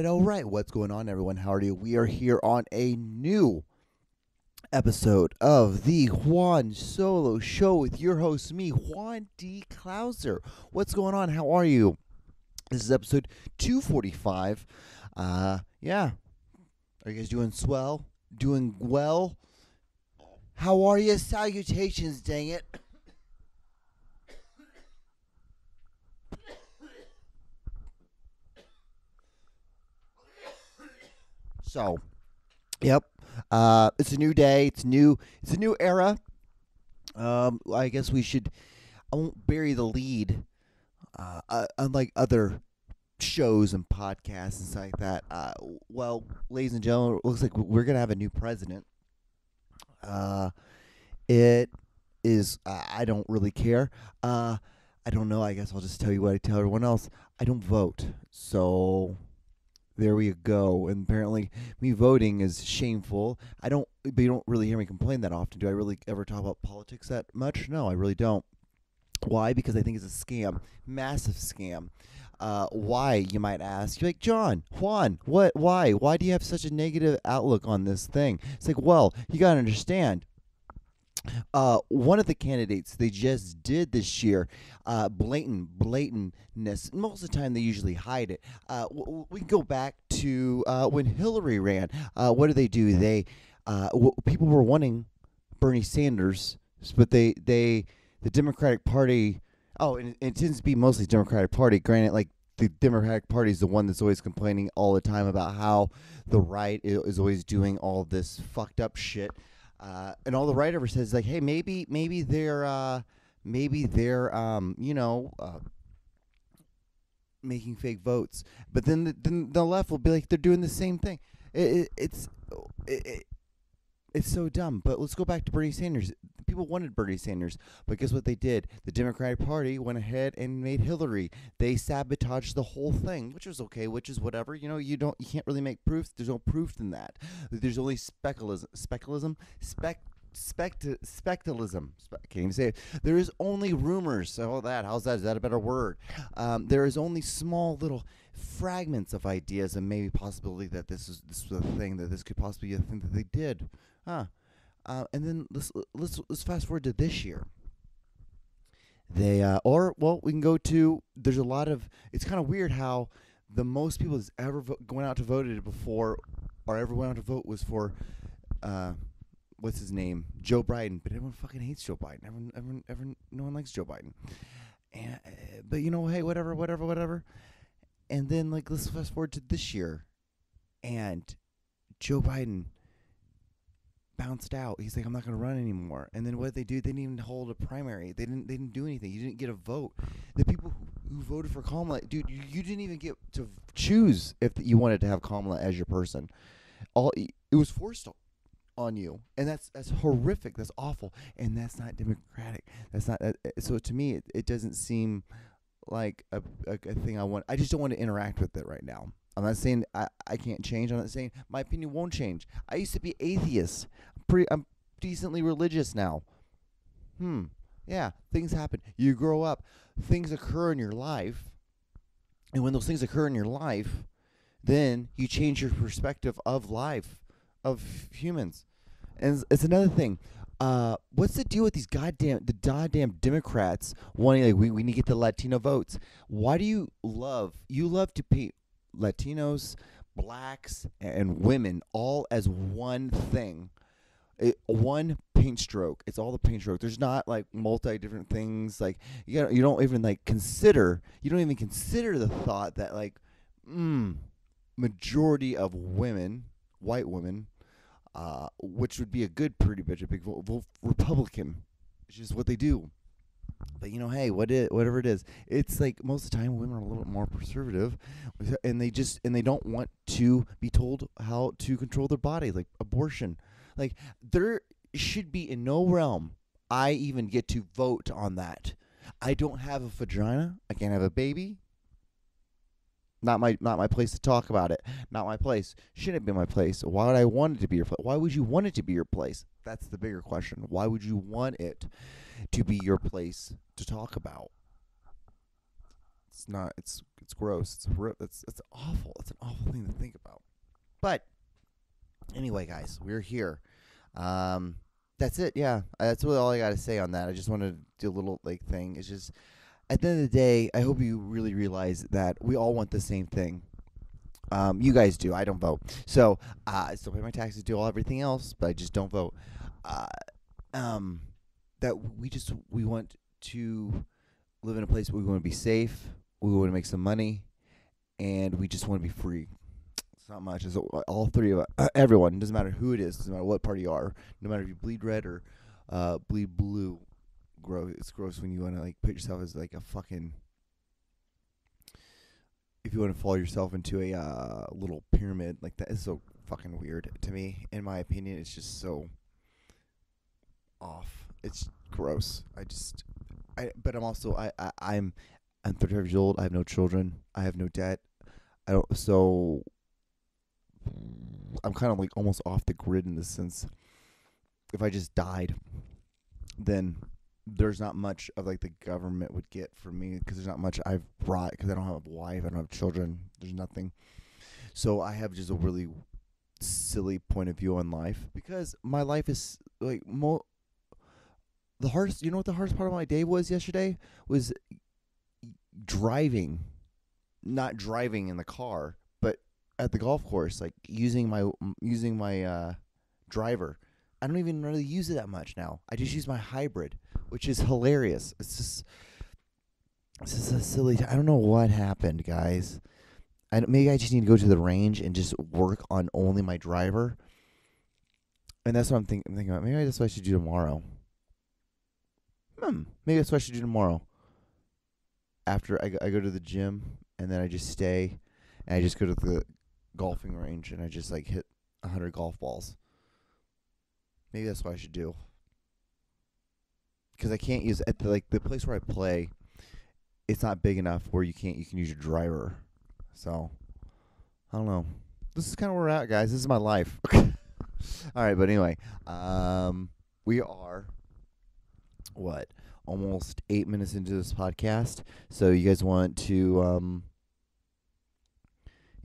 All right. What's going on, everyone? How are you? We are here on a new episode of the Juan Solo Show with your host, me, Juan D. Klauser. What's going on? How are you? This is episode 245. Yeah. Are you guys doing swell? Doing well? How are you? Salutations, dang it. So, yep. It's a new day. It's new. It's a new era. I guess we should. I won't bury the lead. Unlike other shows and podcasts and stuff like that. Well, ladies and gentlemen, it looks like we're gonna have a new president. It is. I don't really care. I don't know. I guess I'll just tell you what I tell everyone else. I don't vote. So there we go. And apparently, me voting is shameful. But you don't really hear me complain that often. Do I really ever talk about politics that much? No, I really don't. Why? Because I think it's a scam, massive scam. Why, you might ask? You're like, Juan, what? Why? Why do you have such a negative outlook on this thing? It's like, well, you gotta understand. One of the candidates they just did this year, blatantness. Most of the time, they usually hide it. We can go back to when Hillary ran. What do? They people were wanting Bernie Sanders, but the Democratic Party. Oh, and it tends to be mostly Democratic Party. Granted, like the Democratic Party is the one that's always complaining all the time about how the right is always doing all this fucked up shit. And all the right ever says is like, hey, maybe they're making fake votes. But then the left will be like, they're doing the same thing. It's so dumb. But let's go back to Bernie Sanders. People wanted Bernie Sanders, but guess what they did? The Democratic Party went ahead and made Hillary. They sabotaged the whole thing, which was okay, which is whatever. You know, you can't really make proof. There's no proof in that. There's only speculism. Can't even say it. There is only rumors. All that. How's that? Is that a better word? There is only small little fragments of ideas and maybe possibility that this was a thing, that this could possibly be a thing that they did. And then let's fast forward to this year. We can go to. There's a lot of. It's kind of weird how the most people that's ever going out to voted before, or ever went out to vote was for, what's his name, Joe Biden. But everyone fucking hates Joe Biden. Everyone, no one likes Joe Biden. And but hey, whatever. And then let's fast forward to this year, and Joe Biden bounced out. He's like, I'm not going to run anymore. And then what did they do? They didn't even hold a primary. They didn't do anything. You didn't get a vote. The people who voted for Kamala, dude, you didn't even get to choose if you wanted to have Kamala as your person. It was forced on you, and that's horrific. That's awful, and that's not democratic. That's not. So to me, it doesn't seem like a thing I want. I just don't want to interact with it right now. I'm not saying I can't change. I'm not saying my opinion won't change. I used to be atheist. I'm decently religious now. Yeah, things happen. You grow up. Things occur in your life. And when those things occur in your life, then you change your perspective of life, of humans. And it's another thing. What's the deal with these goddamn Democrats wanting, we need to get the Latino votes? Why do you love to paint Latinos, blacks, and women all as one thing? One paint stroke. It's all the paint stroke. There's not multi different things. You don't even consider. You don't even consider the thought that majority of women, white women, which would be a big vote Republican. It's just what they do. But hey, whatever it is, it's most of the time women are a little bit more conservative, and they don't want to be told how to control their body, like abortion. There should be in no realm I even get to vote on that. I don't have a vagina. I can't have a baby. Not my place to talk about it. Not my place. Shouldn't be my place. Why would I want it to be your place? Why would you want it to be your place? That's the bigger question. Why would you want it to be your place to talk about? It's not. It's gross. It's awful. It's an awful thing to think about. But anyway, guys, we're here. That's it. Yeah, that's really all I got to say on that. I just wanted to do a little thing. It's just at the end of the day, I hope you really realize that we all want the same thing. You guys do. I don't vote. So I still pay my taxes, do all everything else, but I just don't vote. That we want to live in a place where we want to be safe, we want to make some money, and we just want to be free. It's not much. It's all three of us, everyone. Doesn't matter who it is. Doesn't matter what party you are. No matter if you bleed red or bleed blue. Gross. It's gross when you want to put yourself as a fucking. If you want to fall yourself into a little pyramid like that, is so fucking weird to me. In my opinion, it's just so off. It's gross. But I'm also I'm 35 years old. I have no children. I have no debt. So I'm kind of almost off the grid in the sense. If I just died, then there's not much of the government would get from me because there's not much I've brought because I don't have a wife. I don't have children. There's nothing. So I have just a really silly point of view on life because my life is the hardest, you know what the hardest part of my day was yesterday? Was driving. Not driving in the car, but at the golf course, using my driver. I don't even really use it that much now. I just use my hybrid, which is hilarious. It's just a silly. I don't know what happened, guys. Maybe I just need to go to the range and just work on only my driver. And that's what I'm thinking about. Maybe that's what I should do tomorrow. Maybe that's what I should do tomorrow. After I go to the gym, and then I just stay, and I just go to the golfing range, and I just hit 100 golf balls. Maybe that's what I should do. Because I can't use at the place where I play. It's not big enough where you can use your driver. So I don't know. This is kind of where we're at, guys. This is my life. All right, but anyway, we are almost 8 minutes into this podcast. So you guys want to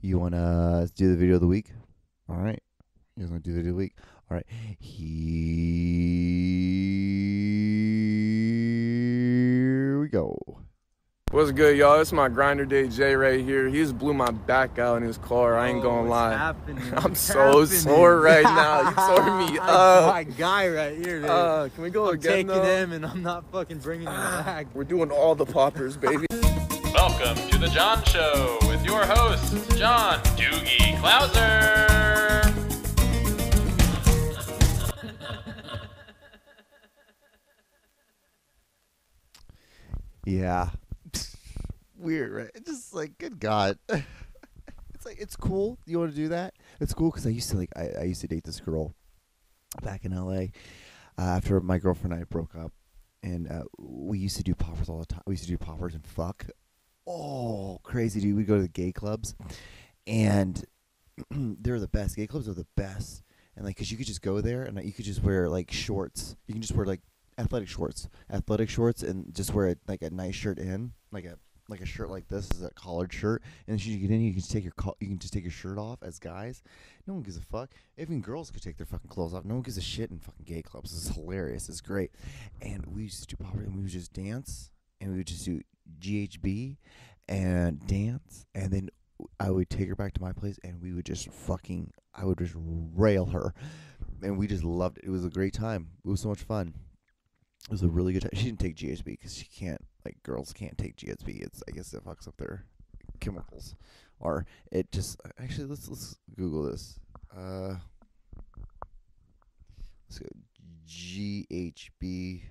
do the video of the week? All right. You guys want to do the video of the week? All right. Here we go. What's good, y'all? It's my grinder day Jay right here. He just blew my back out in his car. I ain't gonna lie. I'm so sore right now. You tore me up. My guy right here, dude. Can we go again? I'm taking him, and I'm not fucking bringing him back. We're doing all the poppers, baby. Welcome to the John Show with your hosts, John Doogie Clouser. Yeah. Weird, right? It's just good God. It's cool. You want to do that? It's cool because I used to I used to date this girl back in LA after my girlfriend and I broke up, and we used to do poppers all the time. We used to do poppers and fuck. Oh, crazy, dude. We go to the gay clubs, and they're the best. Gay clubs are the best, and because you could just go there and you could just wear shorts. You can just wear athletic shorts, and just wear a nice shirt in, like a shirt like this is a collared shirt, and as you get in, you can just take your shirt off as guys. No one gives a fuck. Even girls could take their fucking clothes off. No one gives a shit in fucking gay clubs. This is hilarious. It's great. And we used to do poppers, and we would just dance, and we would just do GHB and dance, and then I would take her back to my place, and we would just I would just rail her, and we just loved it. It was a great time. It was so much fun. It was a really good time. She didn't take GHB because she can't. Girls can't take GHB. I guess it fucks up their chemicals, or it just. Actually, let's Google this. Let's go GHB.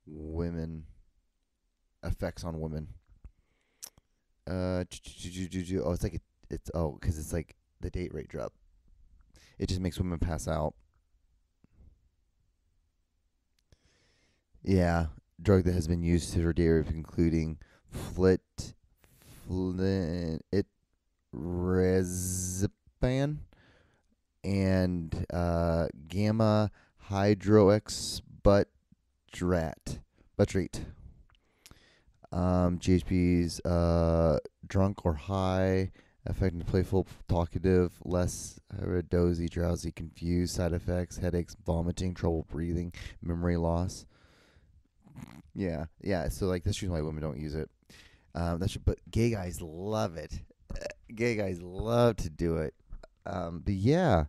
Women effects on women. Oh, it's because it's the date rate drop. It just makes women pass out. Yeah, drug that has been used to reduce, including flitrezepam and gamma hydroxybutyrate. Let's rate. GHB's drunk or high, affecting playful, talkative, less dozy, drowsy, confused, side effects, headaches, vomiting, trouble breathing, memory loss. Yeah. So like that's the reason why women don't use it. But gay guys love it. Gay guys love to do it. But yeah.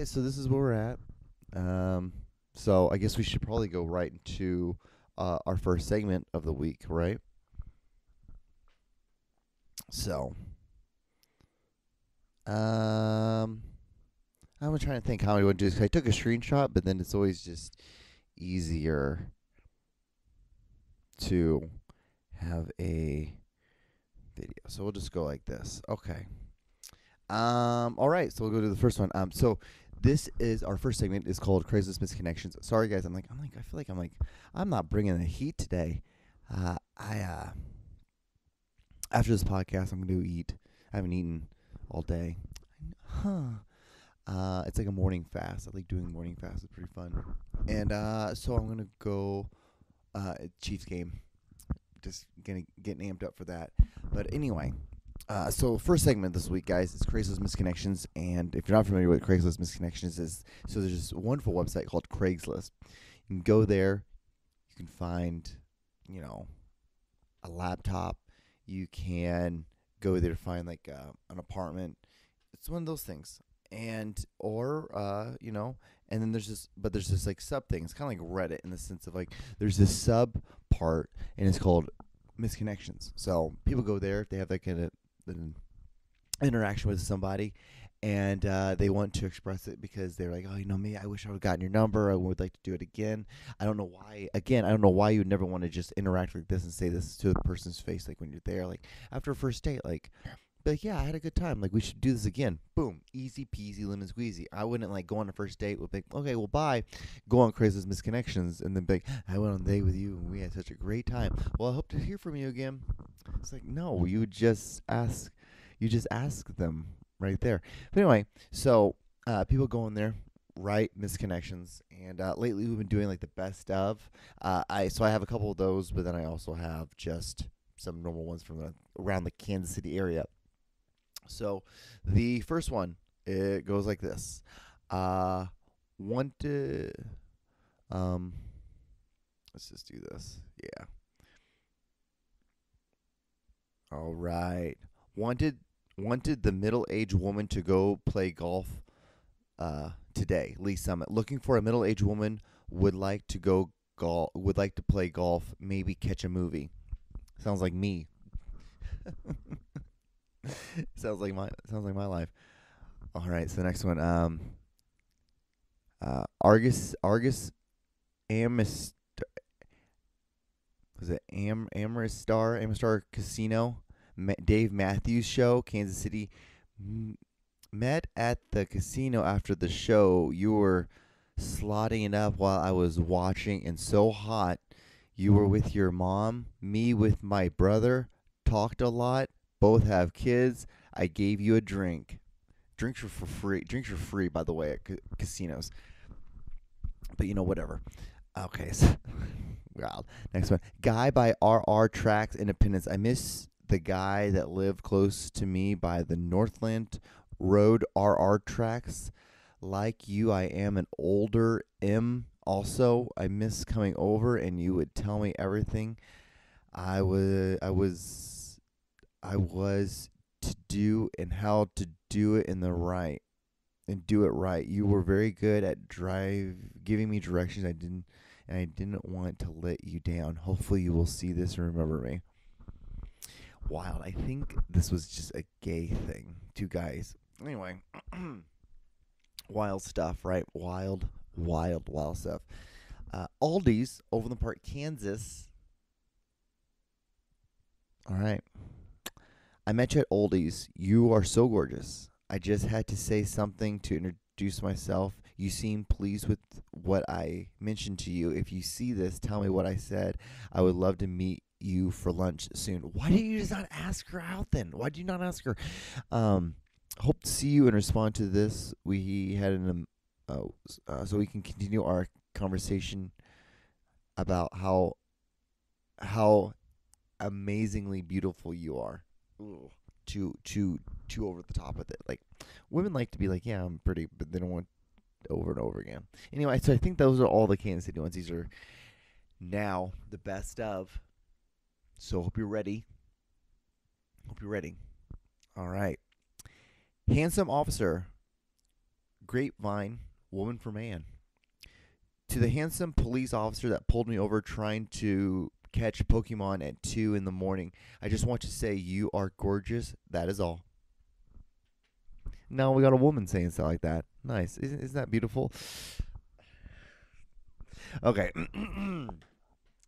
So this is where we're at. So I guess we should probably go right into our first segment of the week, right? So, I'm trying to think how I would do this. I took a screenshot, but then it's always just easier to have a video. So we'll just go like this. Okay. All right. So we'll go to the first one. So this is our first segment. It's called Craigslist Misconnections. Sorry, guys. I feel like I'm not bringing the heat today. After this podcast, I'm going to eat. I haven't eaten all day. It's like a morning fast. I like doing morning fast. It's pretty fun. And so I'm going to go Chiefs game. Just going to get amped up for that. But anyway, so first segment this week, guys, is Craigslist Misconnections. And if you're not familiar with Craigslist Misconnections is, so there's this wonderful website called Craigslist. You can go there. You can find, a laptop. You can go there to find like an apartment. It's one of those things. And then there's this like sub thing. It's kind of like Reddit in the sense of like there's this sub part and it's called misconnections. So people go there if they have like an interaction with somebody and they want to express it because they're like, oh, me, I wish I would have gotten your number. I would like to do it again. I don't know why you would never want to just interact like this and say this to the person's face, like when you're there, like after a first date, like yeah, I had a good time. Like we should do this again. Boom, easy peasy lemon squeezy. I wouldn't like go on a first date with like, okay, well bye, go on Craigslist Misconnections, and then be like, I went on a date with you and we had such a great time. Well, I hope to hear from you again. It's like no, you just ask them. Right there. But anyway, so people go in there, write misconnections, and lately we've been doing like the best of. I have a couple of those, but then I also have just some normal ones from around the Kansas City area. So the first one, it goes like this. Let's just do this. Yeah. All right. Wanted the middle-aged woman to go play golf today. Lee Summit. Looking for a middle-aged woman would like to play golf, maybe catch a movie. Sounds like me. sounds like my life. All right, so the next one Argus Amistar Casino. Dave Matthews Show, Kansas City. Met at the casino after the show. You were slotting it up while I was watching, and so hot. You were with your mom, me with my brother. Talked a lot. Both have kids. I gave you a drink. Drinks are free. Drinks are free, by the way, at casinos. But whatever. Okay, so well, next one. Guy by RR Tracks, Independence. I miss the guy that lived close to me by the Northland Road RR tracks. Like you, I am an older M. Also, I miss coming over and you would tell me everything I was to do and how to do it right. You were very good at giving me directions. I didn't want to let you down. Hopefully you will see this and remember me. Wild. I think this was just a gay thing. Two guys. Anyway. Wild stuff, right? Wild stuff. Aldi's, Overland Park, Kansas. All right. I met you at Aldi's. You are so gorgeous. I just had to say something to introduce myself. You seem pleased with what I mentioned to you. If you see this, tell me what I said. I would love to meet you for lunch soon. Why did you just not ask her out then? Why did you not ask her? Hope to see you and respond to this. We had so we can continue our conversation about how how amazingly beautiful you are. Ooh, too over the top with it. Like, women like to be like, yeah, I'm pretty, but they don't want over and over again. Anyway, so I think those are all the Kansas City ones. These are now the best of. So hope you're ready. All right. Handsome officer, grapevine, woman for man. To the handsome police officer that pulled me over trying to catch Pokemon at 2 in the morning, I just want to say you are gorgeous. That is all. Now we got a woman saying stuff like that. Nice. Isn't that beautiful? Okay.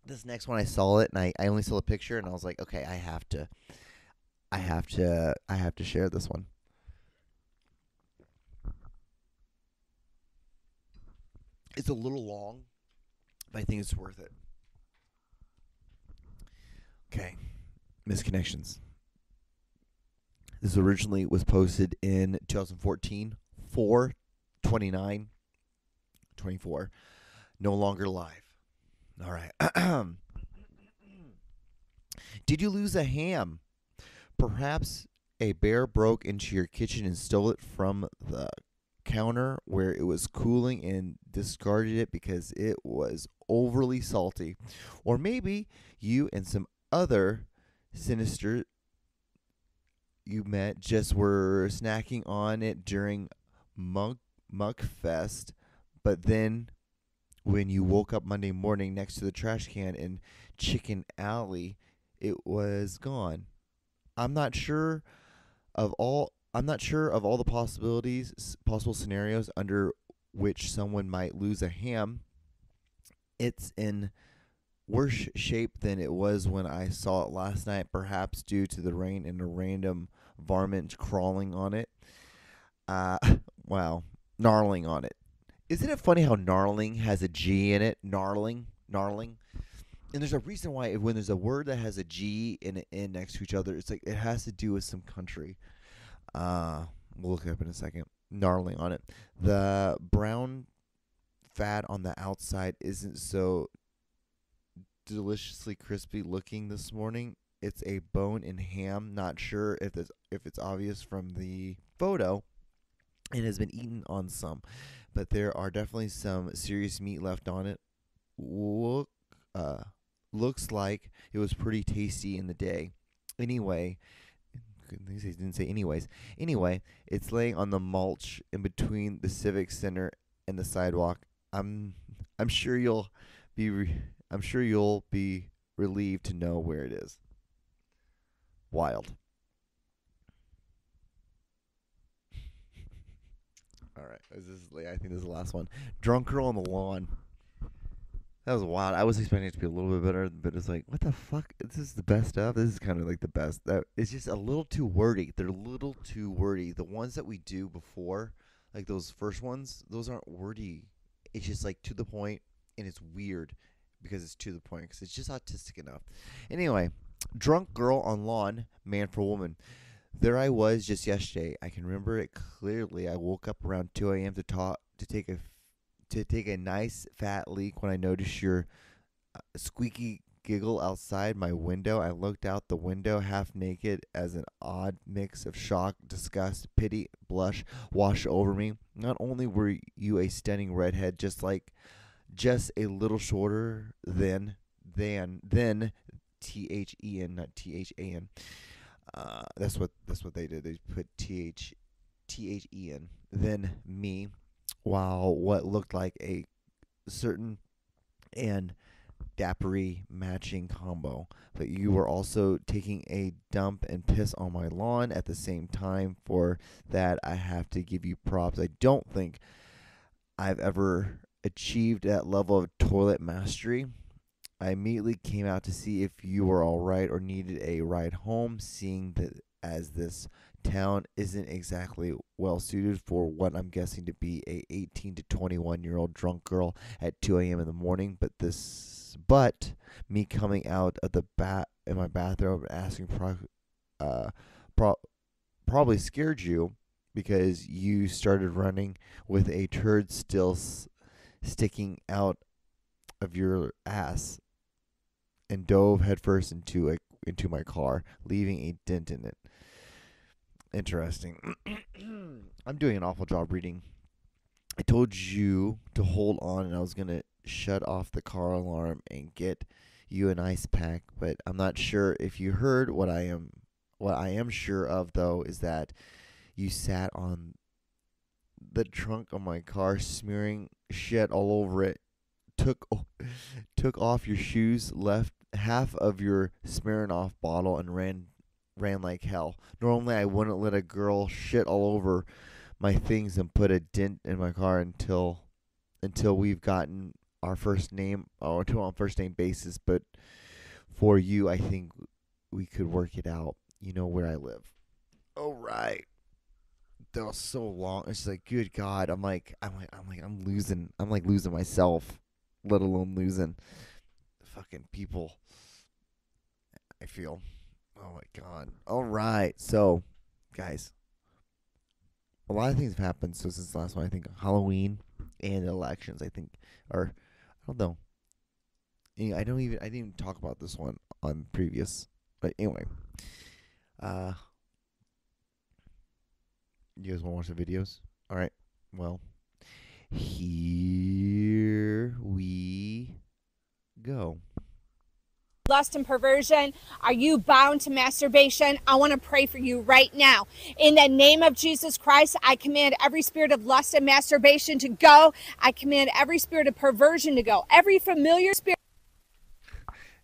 This next one, I saw it, and I only saw a picture, and I was like, okay, I have to share this one. It's a little long, but I think it's worth it. Okay. Misconnections. This originally was posted in 2014, 4/29/24. No longer live. All right. Did you lose a ham? Perhaps a bear broke into your kitchen and stole it from the counter where it was cooling and discarded it because it was overly salty. Or maybe you and some other sinister you met just were snacking on it during Muck Fest, but then when you woke up Monday morning next to the trash can in Chicken Alley, it was gone. I'm not sure of all the possible scenarios under which someone might lose a ham. It's in worse shape than it was when I saw it last night, perhaps due to the rain and a random varmint crawling on it. Wow, gnarling on it. Isn't it funny how gnarling has a G in it? Gnarling. And there's a reason why when there's a word that has a G and an N next to each other, it's like it has to do with some country. We'll look it up in a second. Gnarling on it. The brown fat on the outside isn't so deliciously crispy looking this morning. It's a bone-in ham. Not sure if it's obvious from the photo. It has been eaten on some, but there are definitely some serious meat left on it. Looks like it was pretty tasty in the day. Anyway, he didn't say anyways. Anyway, it's laying on the mulch in between the civic center and the sidewalk. I'm sure you'll be relieved to know where it is. Wild. All right, I think this is the last one. Drunk girl on the lawn. That was wild. I was expecting it to be a little bit better, but it's like, what the fuck? This is the best of? This is kind of like the best. It's just a little too wordy. They're a little too wordy. The ones that we do before, like those first ones, those aren't wordy. It's just like to the point, and it's weird because it's to the point, because it's just autistic enough. Anyway, drunk girl on lawn, man for woman. There I was just yesterday. I can remember it clearly. I woke up around 2 a.m. to take a nice fat leak when I noticed your squeaky giggle outside my window. I looked out the window half naked as an odd mix of shock, disgust, pity, blush washed over me. Not only were you a stunning redhead, just a little shorter than THEN, not THAN. That's what they did. They put THEN. Then me. Wow, what looked like a certain and dappery matching combo. But you were also taking a dump and piss on my lawn at the same time. For that, I have to give you props. I don't think I've ever achieved that level of toilet mastery. I immediately came out to see if you were all right or needed a ride home, seeing that as this town isn't exactly well suited for what I'm guessing to be a 18 to 21-year-old drunk girl at 2 a.m. in the morning. But me coming out of in my bathrobe and asking probably scared you, because you started running with a turd still sticking out of your ass. and dove headfirst into my car, leaving a dent in it. Interesting. I'm doing an awful job reading. I told you to hold on, and I was going to shut off the car alarm and get you an ice pack, but I'm not sure if you heard what I am sure of, though, is that you sat on the trunk of my car smearing shit all over it, took off your shoes, left half of your Smirnoff bottle, and ran like hell. Normally I wouldn't let a girl shit all over my things and put a dent in my car until we've gotten our first name, or until on first name basis, but for you I think we could work it out. You know where I live. All right. That was so long. It's like, good God. I'm losing myself, let alone losing fucking people. I feel. Oh my God. All right. So, guys, a lot of things have happened since the last one. I think Halloween and elections, I think, are, I don't know. I didn't even talk about this one on previous. But anyway, you guys want to watch the videos? All right. Well, here we go. Lust and perversion. Are you bound to masturbation? I want to pray for you right now. In the name of Jesus Christ, I command every spirit of lust and masturbation to go. I command every spirit of perversion to go. Every familiar spirit.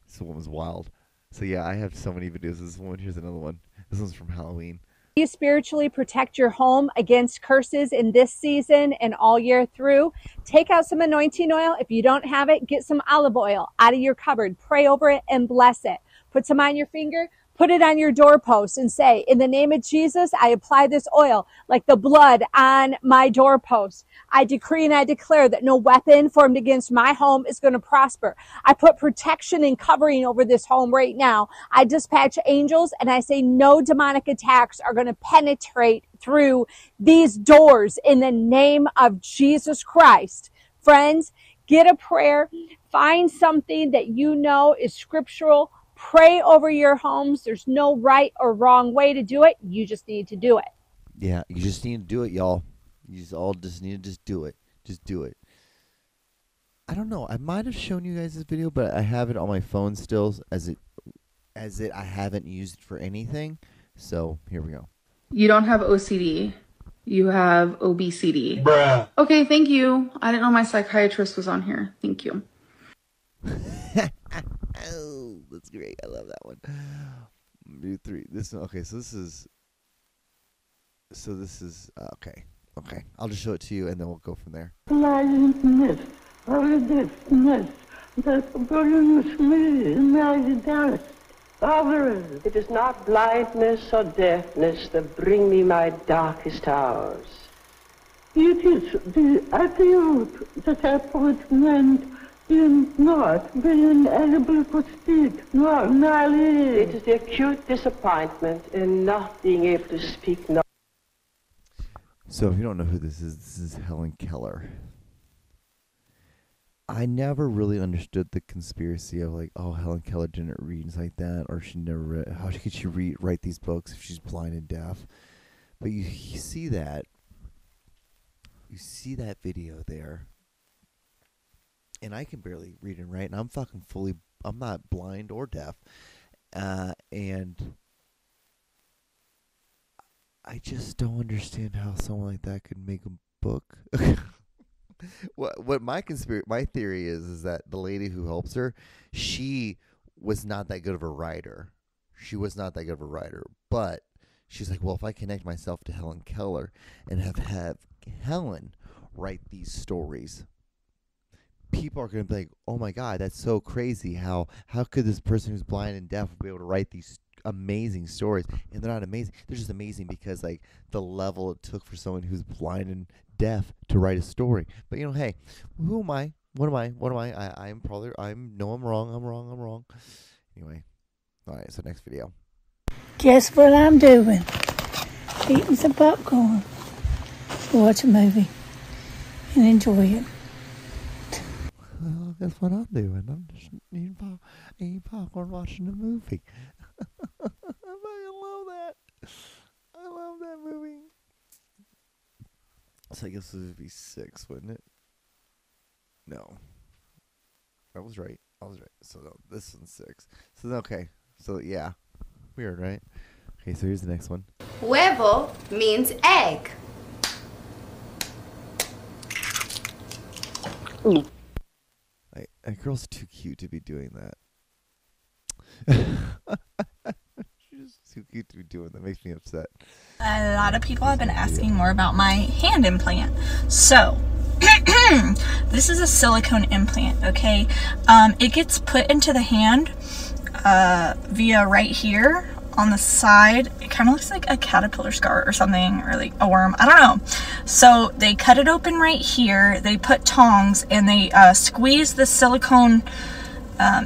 This one was wild. So yeah, I have so many videos. This one, here's another one. This one's from Halloween. You spiritually protect your home against curses in this season and all year through. Take out some anointing oil. If you don't have it, get some olive oil out of your cupboard. Pray over it and bless it. Put some on your finger. Put it on your doorpost and say, in the name of Jesus, I apply this oil like the blood on my doorpost. I decree and I declare that no weapon formed against my home is going to prosper. I put protection and covering over this home right now. I dispatch angels and I say no demonic attacks are going to penetrate through these doors in the name of Jesus Christ. Friends, get a prayer. Find something that you know is scriptural. Pray over your homes. There's no right or wrong way to do it. You just need to do it. Yeah, you just need to do it, y'all. You just need to do it. Just do it. I don't know. I might have shown you guys this video, but I have it on my phone still I haven't used it for anything. So here we go. You don't have OCD. You have obesity. Bruh. Okay, thank you. I didn't know my psychiatrist was on here. Thank you. Oh, that's great. I love that one. Do 3. This okay. So this is okay. Okay, I'll just show it to you, and then we'll go from there. It is not blindness or deafness that bring me my darkest hours. It is the attitude that I put meant in not being able to speak normally. It is the acute disappointment in not being able to speak normally. So if you don't know who this is Helen Keller. I never really understood the conspiracy of like, oh, Helen Keller didn't read and like that, or she never read. How could she write these books if she's blind and deaf? But you see that. You see that video there. And I can barely read and write, and I'm not blind or deaf. And I just don't understand how someone like that could make a book. What my theory is that the lady who helps her, she was not that good of a writer. But she's like, well, if I connect myself to Helen Keller and have Helen write these stories, people are going to be like, oh my God, that's so crazy. How could this person who's blind and deaf be able to write these amazing stories? And they're not amazing. They're just amazing because like the level it took for someone who's blind and deaf to write a story. But you know, hey, who am I? What am I? I'm wrong. Anyway. All right, so next video. Guess what I'm doing? Eating some popcorn. Watch a movie and enjoy it. That's what I'm doing. I'm just eating popcorn, watching a movie. I fucking love that. I love that movie. So I guess this would be 6, wouldn't it? No. I was right. So no, this one's 6. So okay. So yeah. Weird, right? Okay, so here's the next one. Huevo means egg. A girl's too cute to be doing that. She's just too cute to be doing that. Makes me upset. A lot of people have been asking more about my hand implant. So, this is a silicone implant, okay? It gets put into the hand via right here on the side. It kind of looks like a caterpillar scar or something, or like a worm. I don't know. So they cut it open right here. They put tongs and they squeeze the silicone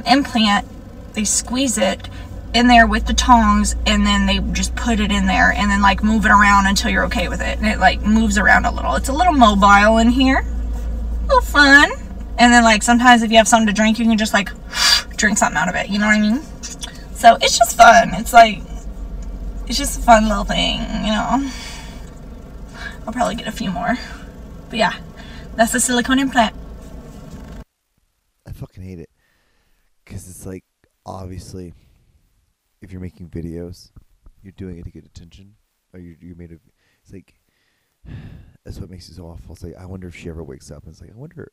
implant. They squeeze it in there with the tongs, and then they just put it in there and then like move it around until you're okay with it. And it like moves around a little. It's a little mobile in here. A little fun. And then like sometimes if you have something to drink, you can just like drink something out of it. You know what I mean? So it's just fun. It's like, it's just a fun little thing, you know. I'll probably get a few more. But yeah, that's the silicone implant. I fucking hate it. Because it's like, obviously, if you're making videos, you're doing it to get attention. Or you made a, it's like, that's what makes it so awful. It's like, I wonder if she ever wakes up and it's like, I wonder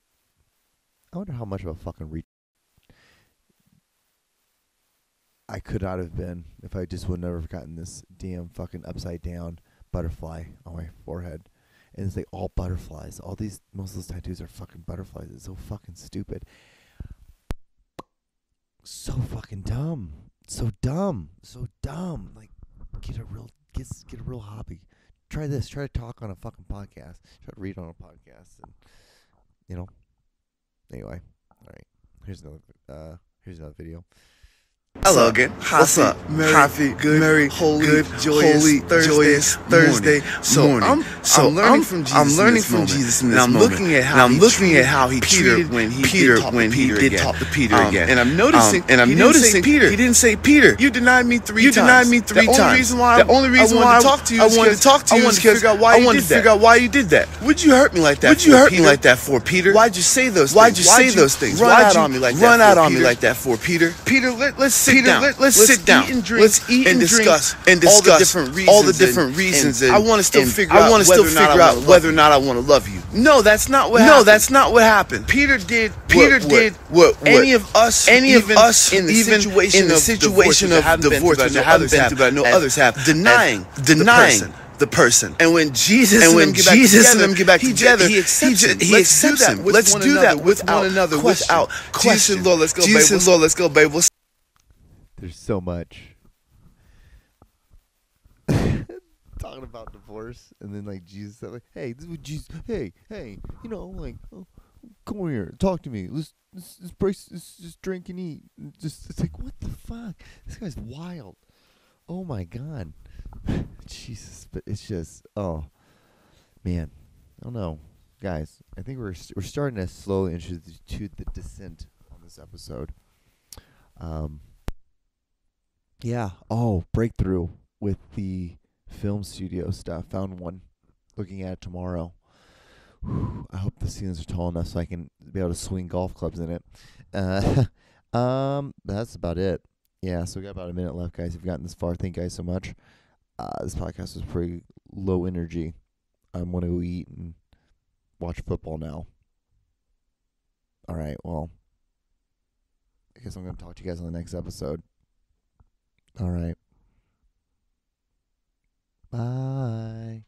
how much of a fucking I could not have been if I just would never have gotten this damn fucking upside down butterfly on my forehead. And it's like all butterflies. Most of those tattoos are fucking butterflies. It's so fucking stupid. So fucking dumb. So dumb. Like, get a real hobby. Try this. Try to talk on a fucking podcast. Try to read on a podcast. And, you know. Anyway. All right. Here's another video. Hello again. What's up? Happy, good, holy, joyous Thursday morning. I'm learning from Jesus in this moment. And I'm looking at how he treated when he did talk to Peter again. And I'm noticing Peter. He didn't say, Peter, you denied me three times. The only reason why I wanted to talk to you is because I wanted to figure out why you did that. Would you hurt me like that for, Peter? Why'd you say those things? Run out on me like that for, Peter? Peter, let's sit down. Let's sit down. Let's eat and discuss all the different reasons. I want to still figure out whether or not I want to love you. No, that's not what happened. Peter did what any of us in the situation of divorce that haven't been through, but I know others have, denying the person. And when Jesus and them get back together, he accepts him. Let's do that with one another without question. Lord, let's go, babe. There's so much talking about divorce, and then like Jesus said, like, "Hey, this is what Jesus. Hey, you know, like, come over here, talk to me. Let's just drink and eat. It's like, what the fuck? This guy's wild. Oh my god, Jesus! But it's just, oh man, I don't know, guys. I think we're starting to slowly introduce to the descent on this episode. Yeah. Oh, breakthrough with the film studio stuff. Found one. Looking at it tomorrow. Whew, I hope the ceilings are tall enough so I can be able to swing golf clubs in it. That's about it. Yeah, so we got about a minute left, guys. If you've gotten this far, thank you guys so much. This podcast was pretty low energy. I want to go eat and watch football now. All right, well, I guess I'm going to talk to you guys on the next episode. All right. Bye.